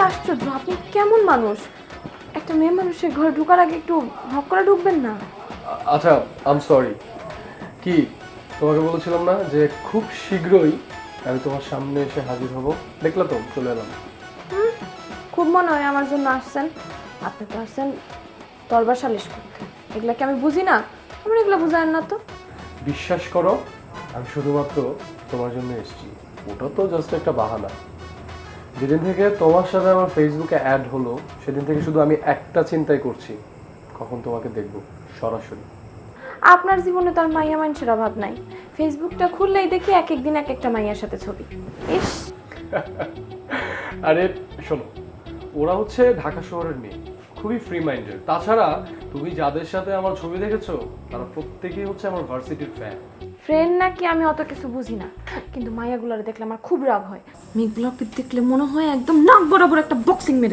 আশ্চর্য, আপনি কেমন মানুষ? একটা মেয়ে মানুষের ঘরে ঢোকার আগে একটু ভাব করে ঢুকবেন না? আচ্ছা, আম সরি। কি তোমাকে বলেছিলাম না যে খুব শীঘ্রই আমি তোমার সামনে এসে হাজির হব? দেখলা তো, চলে এলাম। খুব মনে হয় আমার জন্য আসছেন। আপনি তো আসছেন দরবার সালিশ করতে। এগুলা কি আমি বুঝি না? আমার এগুলা বুঝায়েন না তো। বিশ্বাস করো, আমি শুধুমাত্র তোমার জন্য এসেছি। ওটা তো জাস্ট একটা বাহানা। যেদিন থেকে তোমার সাথে আমার ফেসবুকে অ্যাড হলো, সেদিন থেকে শুধু আমি একটা চিন্তাই করছি, কখন তোমাকে দেখব সরাসরি। আপনার জীবনে তো আর মাইয়া মানুষের অভাব নাই। ফেসবুকটা খুললেই দেখি এক এক দিন এক একটা মাইয়ার সাথে ছবি। ইস, আরে শোনো, ওরা হচ্ছে ঢাকা শহরের মেয়ে, খুবই ফ্রি মাইন্ডেড। তাছাড়া তুমি যাদের সাথে আমার ছবি দেখেছো, তারা প্রত্যেকেই হচ্ছে আমার ভার্সিটির ফ্যান। ফ্রেন্ড নাকি আমি অত কিছু বুঝি না, কিন্তু মাইয়াগুলারে দেখলে আমার খুব রাগ হয়। মেয়েগুলোকে দেখলে মনে হয় একদম নাক বরাবর একটা বক্সিং মেরে